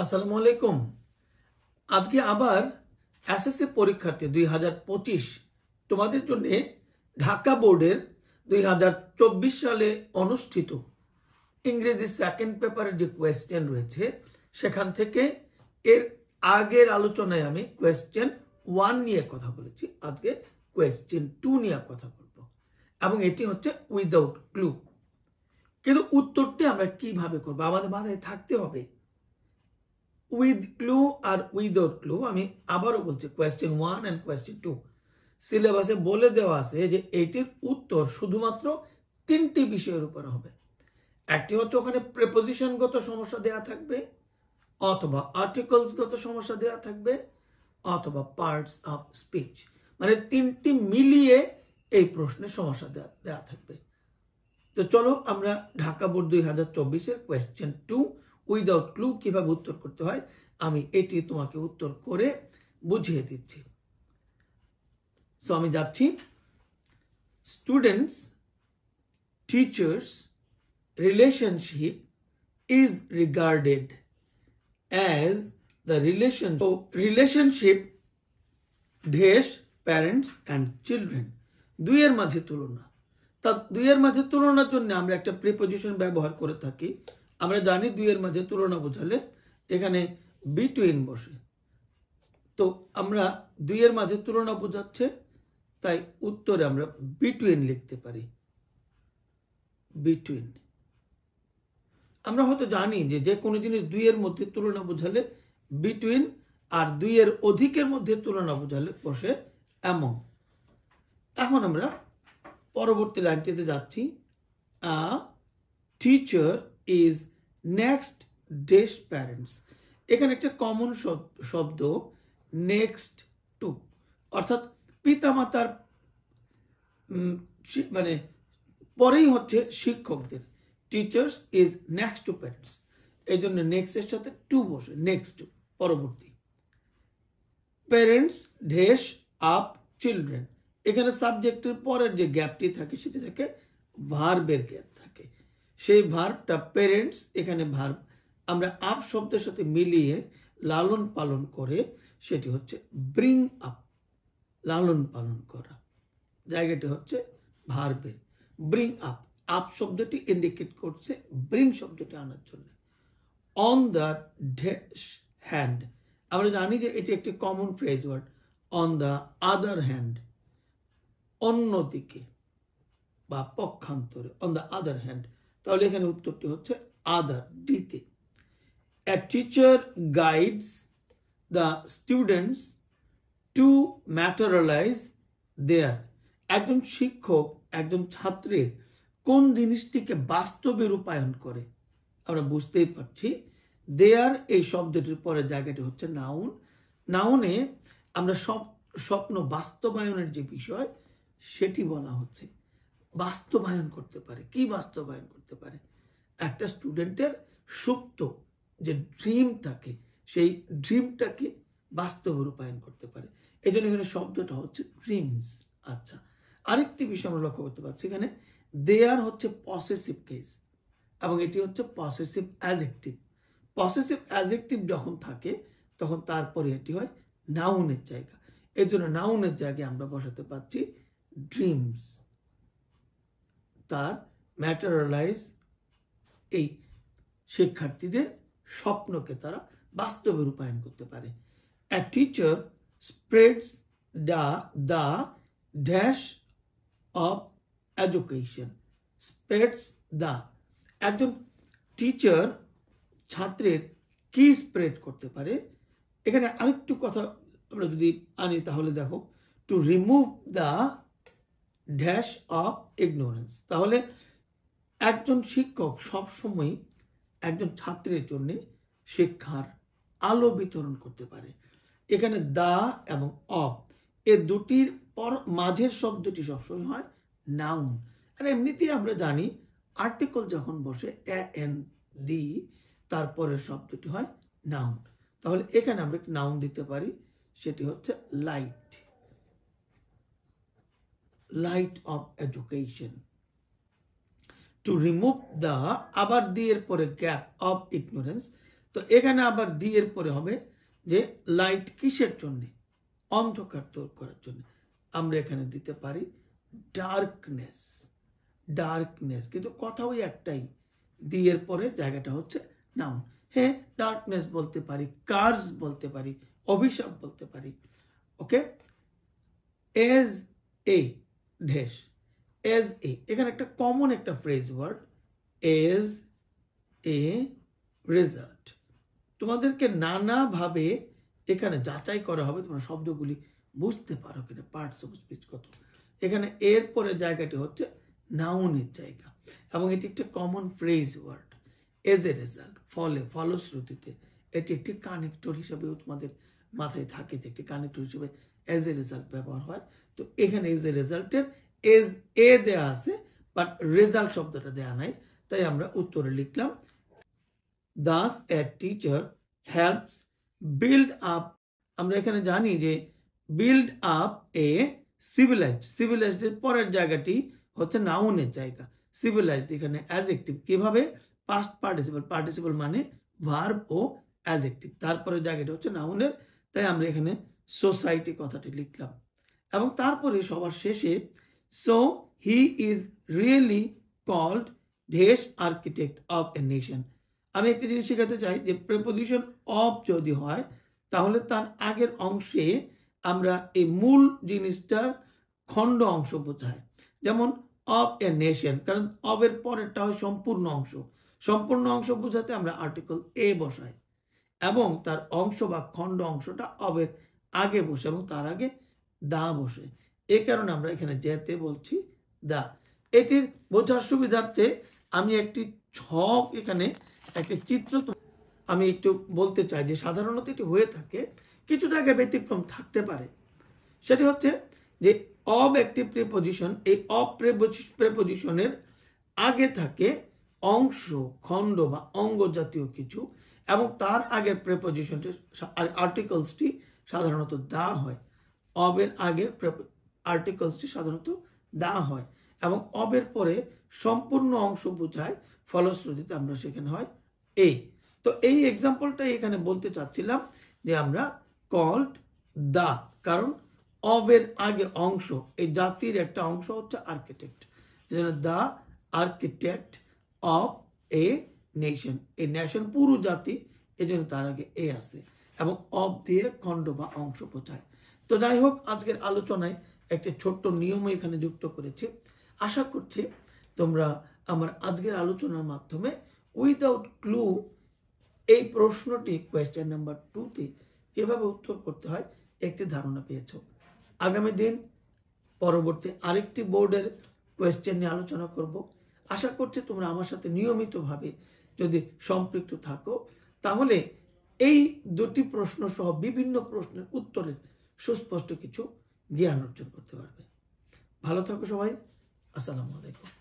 আসসালামু আলাইকুম। আজকে আবার এসএসসি পরীক্ষার্থী 2025 তোমাদের জন্য ঢাকা বোর্ডের 2024 সালে অনুষ্ঠিত ইংরেজি সেকেন্ড পেপারের যে কোয়েশ্চেন রয়েছে সেখান থেকে এর আগের আলোচনায় আমি কোয়েশ্চেন 1 নিয়ে কথা বলেছি, আজকে কোয়েশ্চেন 2 নিয়ে কথা বলবো এবং এটি হচ্ছে উইদাউট ক্লু। কিন্তু উত্তরটি আমরা কিভাবে করবো আমাদের মাথায় থাকতে হবে। উইথ ক্লু আর উইদাউট ক্লু আমি আবারও বলছি, কোয়েশ্চেন 1 এন্ড কোয়েশ্চেন 2 সিলেবাসে বলে দেওয়া আছে যে এইটির উত্তর শুধুমাত্র 3টি বিষয়ের উপর হবে। একটি হচ্ছে ওখানে প্রিপোজিশনগত সমস্যা দেয়া থাকবে, অথবা আর্টিকেলসগত সমস্যা দেয়া থাকবে, অথবা পার্টস অফ স্পিচ, মানে 3টি মিলিয়ে এই প্রশ্নের সমস্যা দেয়া থাকবে। তো চলো আমরা ঢাকা বোর্ড 2024 এর কোয়েশ্চেন 2 উইদাউট ক্লু কিভাবে উত্তর করতে হয় আমি এটি তোমাকে উত্তর করে বুঝিয়ে দিচ্ছি। সো আমি যাচ্ছি। Students teachers relationship is regarded as the relationship dash parents and children। দুইয়ের মাঝে তুলনা। তা দুইয়ের মাঝে তুলনার জন্য আমরা একটা প্রিপোজিশন ব্যবহার করে থাকি। আমরা জানি দুইয়ের মাঝে তুলনা বোঝালে এখানে বিটুইন বসে, তো আমরা দুইয়ের মাঝে তুলনা বোঝাচ্ছে তাই উত্তরে আমরা বিটুইন লিখতে পারি। বিটুইন আমরা হয়তো জানি যে কোনো জিনিস দুইয়ের মধ্যে তুলনা বোঝালে বিটুইন, আর দুইয়ের অধিকের মধ্যে তুলনা বোঝালে বসে এমন। এখন আমরা পরবর্তী লাইনটিতে যাচ্ছি। আ টিচার ইজ নেক্সট ডেস প্যারেন্টস। এখানে একটা কমন শব্দ নেক্সট টু, অর্থাৎ পিতামাতার মানে পরেই হচ্ছে শিক্ষকদের। Teachers is next to parents, এই জন্য নেক্সট এর সাথে টু বসে, নেক্সট টু পরবর্তী। প্যারেন্টস ড্যাশ আপ চিলড্রেন, এখানে সাবজেক্টের পরের যে গ্যাপটি থাকে সেটি থেকে ভার্বের গ্যাপ থাকে, সেই ভার্বটা প্যারেন্টস, এখানে ভার্ব আমরা আপ শব্দের সাথে মিলিয়ে লালন পালন করে সেটি হচ্ছে ব্রিং আপ, লালন পালন করা। জায়গাটি হচ্ছে ভার্বের ব্রিং আপ, আপ শব্দটি ইন্ডিকেট করছে ব্রিং শব্দটি আনার জন্য। অন দ্য ড্যাশ হ্যান্ড, আমরা জানি যে এটি একটি common phrase word. On the other hand, অন্যদিকে বা পক্ষান্তরে, অন দ্য আদার হ্যান্ড, তাহলে এখানে উত্তরটি হচ্ছে আদার, ডিতে। A teacher guides the students to materialise their, একজন শিক্ষক একজন ছাত্রের কোন জিনিসটিকে বাস্তবে রূপায়ণ করে। আমরা বুঝতেই পারছি দেয়ার এই শব্দটির পরে জায়গাটি হচ্ছে নাউন। নাউনে আমরা স্বপ্ন বাস্তবায়নের যে বিষয় সেটি বলা হচ্ছে। বাস্তবায়ন করতে পারে, কি বাস্তবায়ন করতে পারে? একটা স্টুডেন্টের সুপ্ত যে ড্রিম থাকে সেই ড্রিমটাকে বাস্তবে রূপায়ণ করতে পারে, এই জন্য এখানে শব্দটা হচ্ছে ড্রিমস। আচ্ছা, আরেকটি বিষয় আমরা লক্ষ্য করতে পারছি, এখানে দেয়ার হচ্ছে পসেসিভ কেস এবং এটি হচ্ছে পসেসিভ অ্যাডজেক্টিভ। পসেসিভ অ্যাডজেক্টিভ যখন থাকে তখন তারপরে এটি হয় নাউনের জায়গা, এর জন্য নাউনের জায়গায় আমরা বসাতে পারছি ড্রিমস। তার ম্যাটেরিয়ালাইজ, এই শিক্ষার্থীদের স্বপ্নকে তারা বাস্তবে রূপায়ণ করতে পারে। A teacher spreads the dash of education, spreads the, একজন টিচার ছাত্রের কি স্প্রেড করতে পারে। এখানে আরেকটু কথা আমরা যদি আনি তাহলে দেখো, to remove the dash of ignorance, তাহলে একজন শিক্ষক সবসময় একজন ছাত্রের জন্য শিক্ষার আলো বিতরণ করতে পারে। এখানে দা এবং অফ এ দুটির পর মাঝের শব্দটি সবসময় হয় নাউন। আর এমনিতেই আমরা জানি আর্টিকেল যখন বসে এ এন দি তারপরের শব্দটি হয় নাউন, তাহলে এখানে আমরা একটি নাউন দিতে পারি, সেটি হচ্ছে light, light off education. To remove the, আবার দি এর পরে গ্যাপ, অফ ইগনোরেন্স, তো এখানে আবার দি এর পরে হবে যে লাইট কিসের জন্য, অন্ধকার দূর করার জন্য। আমরা এখানে দিতে পারি ডার্কনেস, ডার্কনেস, কিন্তু কথা ওই একটাই, দি এর পরে জায়গাটা হচ্ছে নাউন। হ্যাঁ, ডার্কনেস বলতে পারি, কার্স বলতে পারি, অভিশাপ বলতে পারি। Okay, as a dash, as a, এখানে একটা কমন একটা phrase word, as a result. তোমাদেরকে নানাভাবে এখানে যাচাই করা হবে তোমরা শব্দগুলি বুঝতে পারো কিনা, পার্টস অফ স্পিচ কত। এখানে এর পরে জায়গাটি হচ্ছে নাউনের জায়গা, এবং এটি একটা common phrase word. As a result, ফলে, ফলশ্রুতিতে, এটি একটি কানেক্টর হিসাবেও তোমাদের মাথায় থাকে যে একটি কানেক্টর হিসেবে এজ এ রেজাল্ট ব্যবহার হয়। তো এখানে এজ এ রেজাল্টের এজ এ দেয়া আছে, বাট রেজাল্ট শব্দটা দেয়া নাই, তাই আমরা উত্তরে লিখলাম Thus a teacher helps build up, আমরা এখানে জানি যে build up a civilized, civilized এর পরের জায়গাটি হচ্ছে নাউনের জায়গা, civilized এখানে অ্যাডজেক্টিভ, কিভাবে, পাস্ট পার্টিসিপল, পার্টিসিপল মানে ভার্ব ও অ্যাডজেক্টিভ, তারপরে জায়গাটা হচ্ছে নাউনের, তাই আমরা এখানে সোসাইটি কথাটি লিখলাম। এবং তারপরে সবার শেষে so he is really called dash architect of a nation. আমি একটা জিনিস শেখাতে চাই যে প্রেপোজিশন অফ যদি হয় তাহলে তার আগের অংশে আমরা এই মূল জিনিসটার খণ্ড অংশ বোঝায়, যেমন অফ এ নেশন, কারণ অফ এর পরেরটা হয় সম্পূর্ণ অংশ, সম্পূর্ণ অংশ বোঝাতে আমরা আর্টিকেল এ বসাই, এবং তার অংশ বা খণ্ড অংশটা অফের আগে বসে এবং তার আগে দা বসে। এই কারণে আমরা এখানে যেতে বলছি দা। এটির বোঝার সুবিধার্থে আমি একটি ছক, এখানে একটি চিত্র আমি একটু বলতে চাই যে সাধারণত এটি হয়ে থাকে, কিছু জায়গায় ব্যতিক্রম থাকতে পারে। সেটি হচ্ছে যে অব একটি প্রিপোজিশন, এই অব প্রিপোজিশনের আগে থাকে অংশ, খণ্ড বা অঙ্গ জাতীয় কিছু, এবং তার আগের প্রিপোজিশনটি আর্টিকেলসটি সাধারণত দা হয়। অবের আগের আর্টিকেলসটি সাধারণত দা হয়, এবং অবের পরে সম্পূর্ণ অংশ বোঝায়, ফলশ্রুতিতে আমরা সেখানে হয় এই। তো এই এক্সাম্পলটাই এখানে বলতে চাচ্ছিলাম যে আমরা কল্ড দা, কারণ অবের আগে অংশ, এই জাতির একটা অংশ হচ্ছে আর্কিটেক্ট, এজন্য দা আর্কিটেক্ট অফ এ নেশন, এই নেশন পুরো জাতি, এজন্য তার আগে এ আছে, এবং অব দিয়ে খণ্ড বা অংশ বোঝায়। তো যাই হোক, আজকের আলোচনায় একটি ছোট্ট নিয়ম এখানে যুক্ত করেছি। আশা করছি তোমরা আমার আজকের আলোচনার মাধ্যমে উইদাউট ক্লু এই প্রশ্নটি কোয়েশ্চেন নাম্বার 2তে কিভাবে উত্তর করতে হয় একটি ধারণা পেয়েছ। আগামী দিন পরবর্তী আরেকটি বোর্ডের কোয়েশ্চেন নিয়ে আলোচনা করব। আশা করছি তোমরা আমার সাথে নিয়মিতভাবে যদি সম্পৃক্ত থাকো তাহলে এই দুটি প্রশ্ন সহ বিভিন্ন প্রশ্নের উত্তরের সুস্পষ্ট কিছু জ্ঞান অর্জন করতে পারবে। ভালো থাকো সবাই, আসসালামু আলাইকুম।